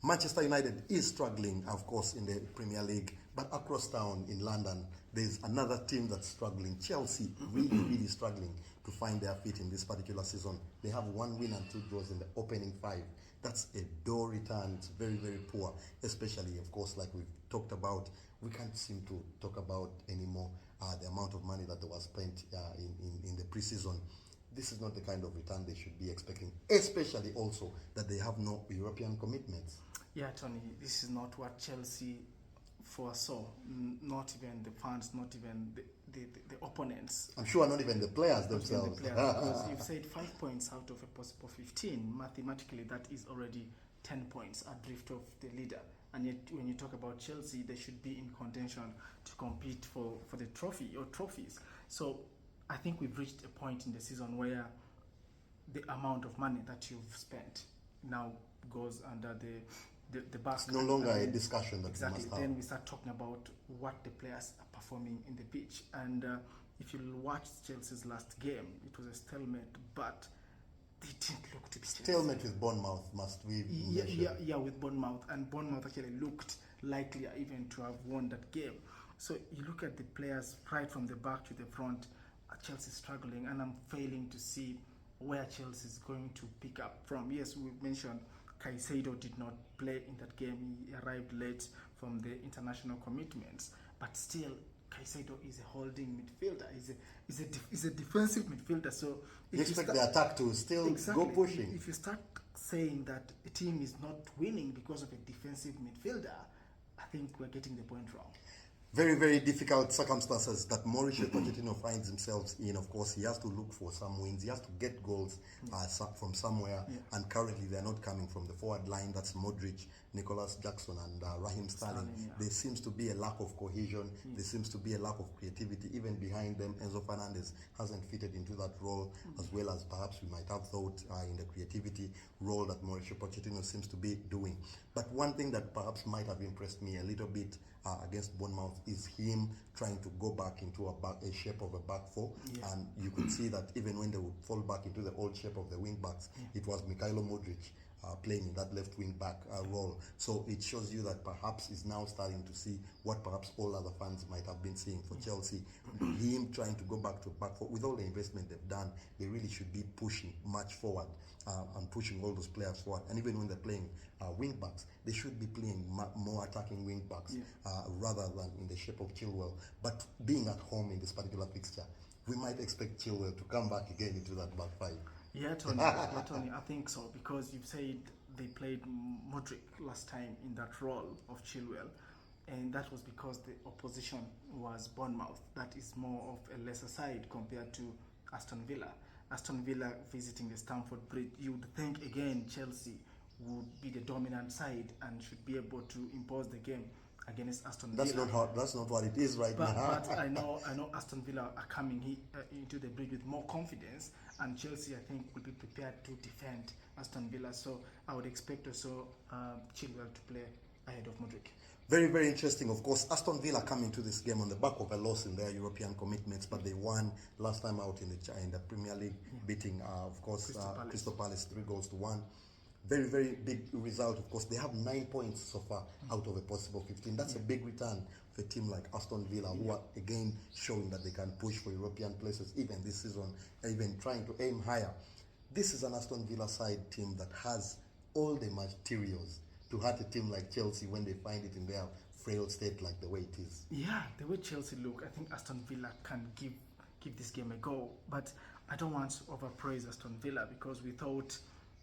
Manchester United is struggling, of course, in the Premier League, but across town in London, there's another team that's struggling. Chelsea, really struggling to find their feet in this particular season. They have 1 win and 2 draws in the opening 5. That's a dull return. It's very poor, especially, of course, like we've talked about. We can't seem to talk about anymore the amount of money that was spent in the preseason. This is not the kind of return they should be expecting, especially also that they have no European commitments. Yeah, Tony, this is not what Chelsea foresaw. Not even the fans, not even the opponents. I'm sure not even the players themselves. Because you've said 5 points out of a possible 15. Mathematically, that is already 10 points adrift of the leader. And yet, when you talk about Chelsea, they should be in contention to compete for the trophy or trophies. So I think we've reached a point in the season where the amount of money that you've spent now goes under the basket. It's no longer a discussion that exactly. we must have. Then we start talking about what the players are performing in the pitch. And if you watch Chelsea's last game, it was a stalemate, but they didn't look to be stalemate with Bournemouth, must we mention? Yeah, with Bournemouth. And Bournemouth actually looked likelier even to have won that game. So you look at the players right from the back to the front, Chelsea struggling, and I'm failing to see where Chelsea is going to pick up from. Yes, we mentioned Caicedo did not play in that game. He arrived late from the international commitments, but still Caicedo is a holding midfielder. He's a defensive midfielder. So you expect the attack to still go pushing. If you start saying that a team is not winning because of a defensive midfielder, I think we're getting the point wrong. Very difficult circumstances that Mauricio Pochettino finds himself in. Of course, he has to look for some wins. He has to get goals from somewhere. Yeah. And currently, they're not coming from the forward line. That's Modric, Nicolas Jackson, and Raheem Sterling. Yeah. There seems to be a lack of cohesion. Yeah. There seems to be a lack of creativity. Even behind them, Enzo Fernandez hasn't fitted into that role as well as perhaps we might have thought in the creativity role that Mauricio Pochettino seems to be doing. But one thing that perhaps might have impressed me a little bit against Bournemouth is him trying to go back into a shape of a back four. Yeah. And you could see that even when they would fall back into the old shape of the wing backs, it was Mikhailo Modric playing in that left wing back role. So it shows you that perhaps he's now starting to see what perhaps all other fans might have been seeing for Chelsea. Him trying to go back to back four, with all the investment they've done, they really should be pushing much forward and pushing all those players forward. And even when they're playing wing backs, they should be playing more attacking wing backs rather than in the shape of Chilwell. But being at home in this particular fixture, we might expect Chilwell to come back again into that back five. Yeah, Tony, I think so, because you've said they played Modric last time in that role of Chilwell, and that was because the opposition was Bournemouth. That is more of a lesser side compared to Aston Villa. Aston Villa visiting the Stamford Bridge, you would think again Chelsea would be the dominant side and should be able to impose the game against Aston Villa. That's not what it is now. But I know Aston Villa are coming into the bridge with more confidence, and Chelsea, I think, will be prepared to defend Aston Villa. So I would expect also Chilwell to play ahead of Modric. Very interesting. Of course, Aston Villa come into this game on the back of a loss in their European commitments, but they won last time out in the Premier League, beating, of course, Crystal Palace 3-1. Very big result. Of course, they have 9 points so far out of a possible 15. That's a big return for a team like Aston Villa, who are again showing that they can push for European places even this season, even trying to aim higher. This is an Aston Villa side team that has all the materials to hurt a team like Chelsea when they find it in their frail state like the way it is. Yeah, the way Chelsea look, I think Aston Villa can give this game a go. But I don't want to overpraise Aston Villa, because we thought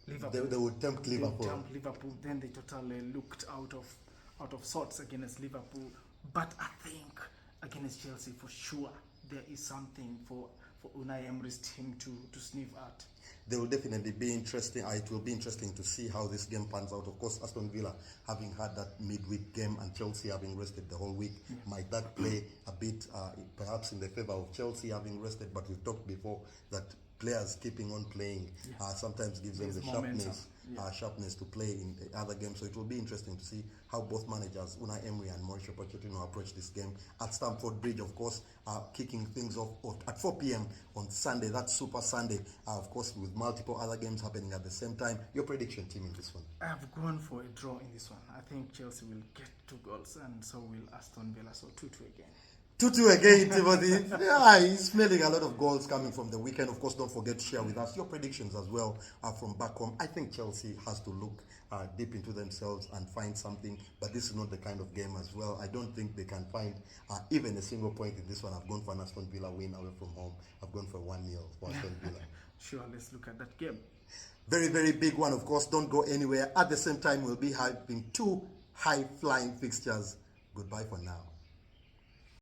Liverpool, they would tempt Liverpool. Then they totally looked out of sorts against Liverpool. But I think against Chelsea, for sure, there is something for Unai Emery's team to sniff at. They will definitely be interesting. It will be interesting to see how this game pans out. Of course, Aston Villa having had that midweek game and Chelsea having rested the whole week, might that play a bit perhaps in the favour of Chelsea having rested? But we've talked before that players keeping on playing sometimes gives them the sharpness sharpness to play in the other games. So it will be interesting to see how both managers, Unai Emery and Mauricio Pochettino, approach this game at Stamford Bridge, of course, kicking things off at 4 p.m. on Sunday. That's Super Sunday, of course, with multiple other games happening at the same time. Your prediction, team, in this one? I've gone for a draw in this one. I think Chelsea will get 2 goals, and so will Aston Villa. So 2-2 again. 2-2 again, Timothy. Yeah, he's smelling a lot of goals coming from the weekend. Of course, don't forget to share with us your predictions as well from back home. I think Chelsea has to look deep into themselves and find something, but this is not the kind of game as well. I don't think they can find even a single point in this one. I've gone for an Aston Villa win away from home. I've gone for 1-0 for Aston Villa. Sure, let's look at that game. Very, very big one, of course. Don't go anywhere. At the same time, we'll be having 2 high-flying fixtures. Goodbye for now.